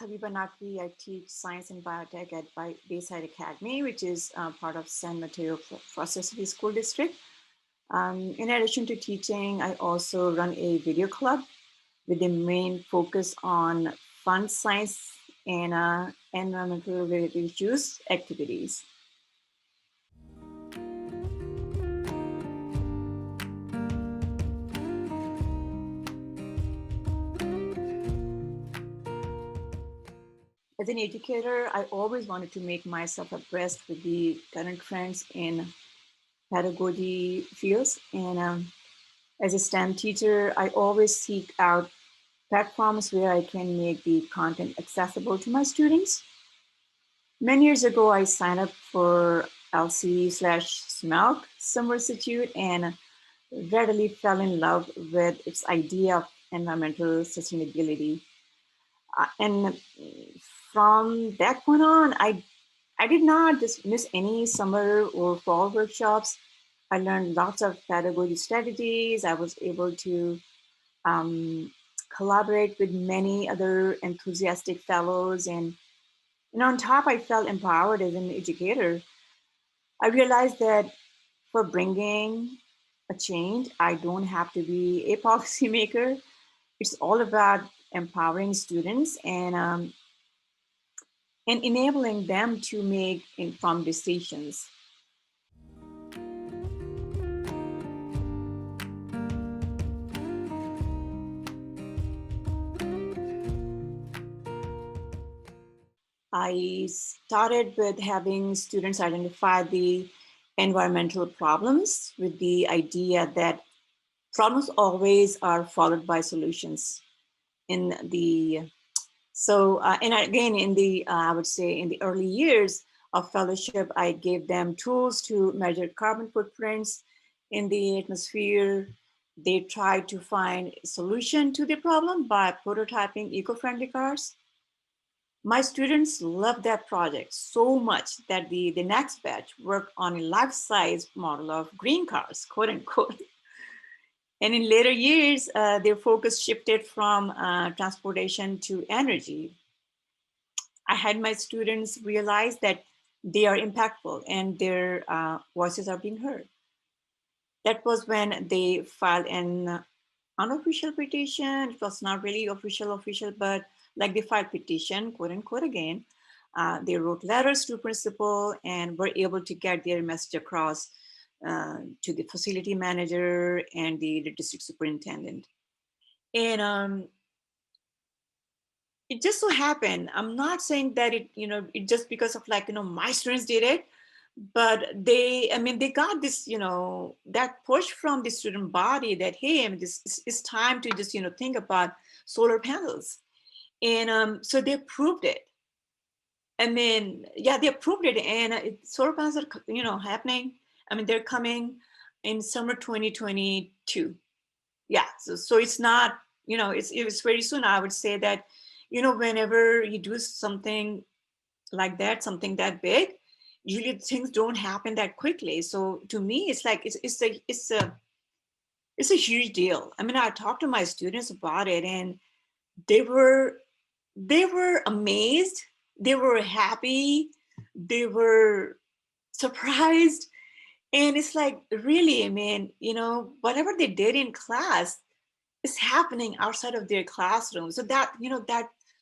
Habiba Naqvi. I teach science and biotech at Bayside Academy, which is part of San Mateo Foster City School District. In addition to teaching, I also run a video club with the main focus on fun science and environmental related issues activities. As an educator, I always wanted to make myself abreast with the current trends in pedagogy fields. And as a STEM teacher, I always seek out platforms where I can make the content accessible to my students. Many years ago, I signed up for LC/SMELC Summer Institute and readily fell in love with its idea of environmental sustainability. And from that point on, I did not just miss any summer or fall workshops. I learned lots of pedagogy strategies. I was able to um, collaborate with many other enthusiastic fellows. And on top, I felt empowered as an educator. I realized that for bringing a change, I don't have to be a policymaker. It's all about empowering students and enabling them to make informed decisions. I started with having students identify the environmental problems with the idea that problems always are followed by solutions. In the and again in the I would say in the early years of fellowship, I gave them tools to measure carbon footprints in the atmosphere. They tried to find a solution to the problem by prototyping eco-friendly cars. My students loved that project so much that the next batch worked on a life-size model of green cars, quote unquote. And in later years, their focus shifted from transportation to energy. I had my students realize that they are impactful and their voices are being heard. That was when they filed an unofficial petition. It was not really official, but like they filed petition, quote unquote again. They wrote letters to principal and were able to get their message across to the facility manager and the district superintendent. And it just so happened, I'm not saying that it just because of like, my students did it, but they got this, that push from the student body that, hey, this it's time to just, think about solar panels. And so they approved it. Yeah, they approved it, and solar panels are, happening. They're coming in summer 2022. Yeah, so it's not, it's very soon. I would say that, whenever you do something like that, something that big, usually things don't happen that quickly. So to me, it's like it's a huge deal. I talked to my students about it, and they were they were amazed, they were happy, they were surprised. And it's like, really, whatever they did in class is happening outside of their classroom. So that,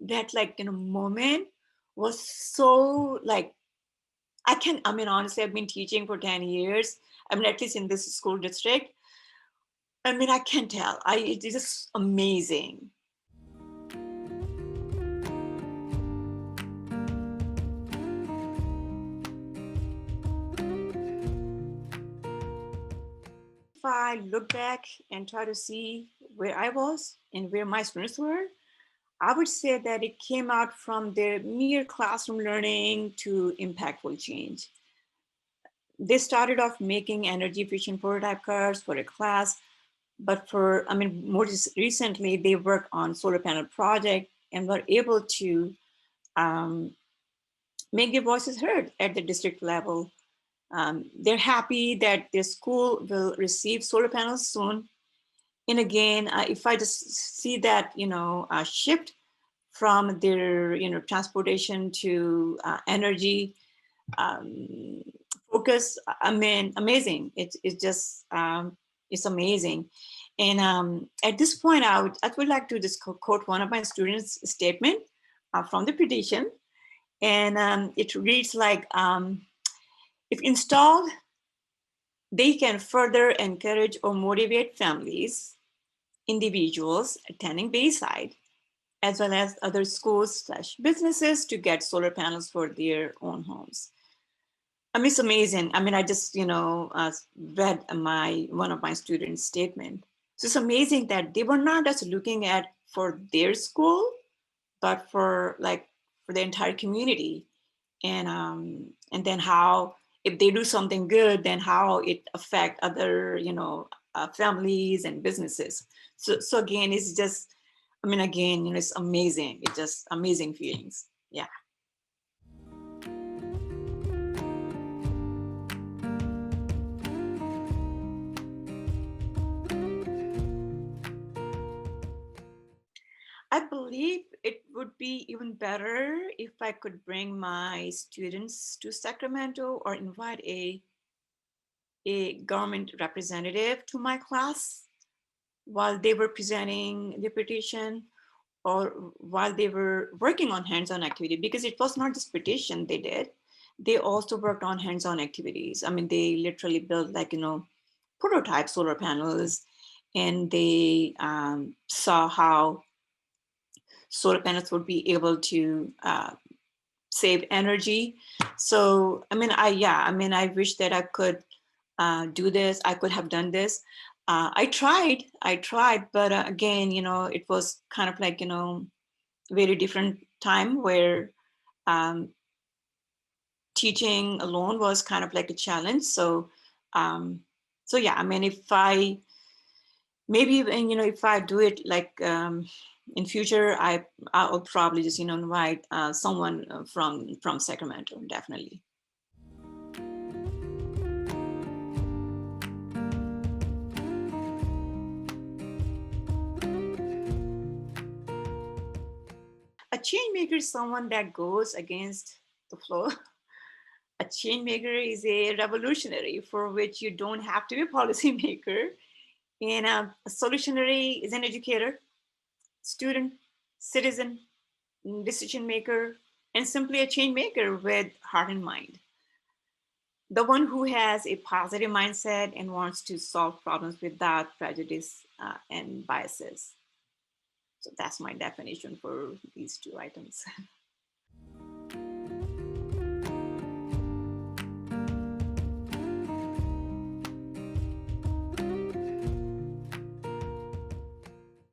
that like, moment was so like, honestly, I've been teaching for 10 years. At least in this school district. I can tell. It's just amazing. If I look back and try to see where I was and where my students were, I would say that it came out from the mere classroom learning to impactful change. They started off making energy efficient prototype cars for a class, but more recently, they worked on solar panel project and were able to um, make their voices heard at the district level. They're happy that their school will receive solar panels soon. And again, if I just see that, shift from their transportation to energy um, focus. I mean, amazing. It's just it's amazing. And at this point, I would like to just quote one of my students' statement from the petition, and it reads like, if installed, they can further encourage or motivate families, individuals attending Bayside, as well as other schools/businesses to get solar panels for their own homes. I mean, it's amazing. I mean, I just, read one of my students' statement. So it's amazing that they were not just looking at for their school, but for the entire community, and then how, if they do something good, then how it affect other families and businesses. So again, it's just, I mean, again, it's amazing. It's just amazing feelings. Yeah. I believe it would be even better if I could bring my students to Sacramento or invite a government representative to my class while they were presenting the petition, or while they were working on hands-on activity, because it was not just petition they did. They also worked on hands-on activities. I mean, they literally built prototype solar panels, and they saw how solar panels would be able to save energy. So I mean, I wish that I could do this. I could have done this. I tried, but again, it was kind of like, very different time where um, teaching alone was kind of like a challenge. Um, so yeah, I mean, if I maybe even, if I do it like in future, I'll probably just invite someone from Sacramento, definitely. A change maker is someone that goes against the flow. A change maker is a revolutionary for which you don't have to be a policymaker. And a solutionary is an educator, student, citizen, decision maker, and simply a change maker with heart and mind. The one who has a positive mindset and wants to solve problems without prejudice and biases. So that's my definition for these two items.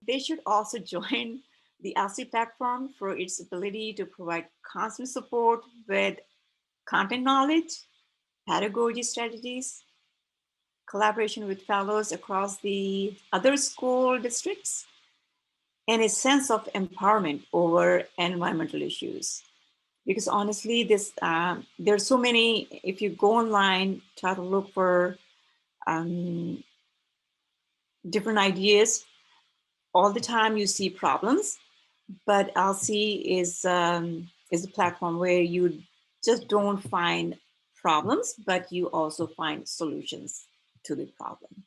They should also join the LC platform for its ability to provide constant support with content knowledge, pedagogy strategies, collaboration with fellows across the other school districts, and a sense of empowerment over environmental issues. Because honestly, there's so many. If you go online, try to look for um, different ideas, all the time you see problems. But LC is a platform where you just don't find problems, but you also find solutions to the problem.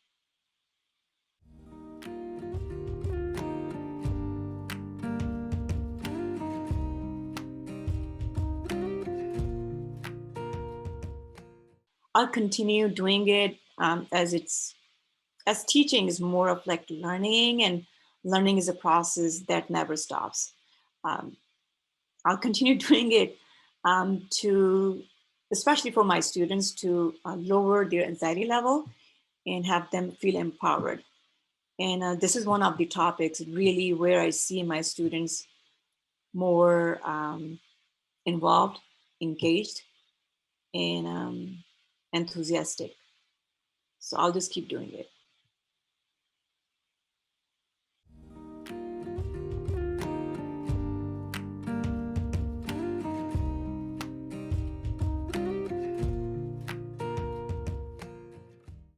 I'll continue doing it as teaching is more of like learning, and learning is a process that never stops. Um, I'll continue doing it to, especially for my students, to lower their anxiety level and have them feel empowered. And this is one of the topics really where I see my students more involved, engaged, and enthusiastic. So I'll just keep doing it.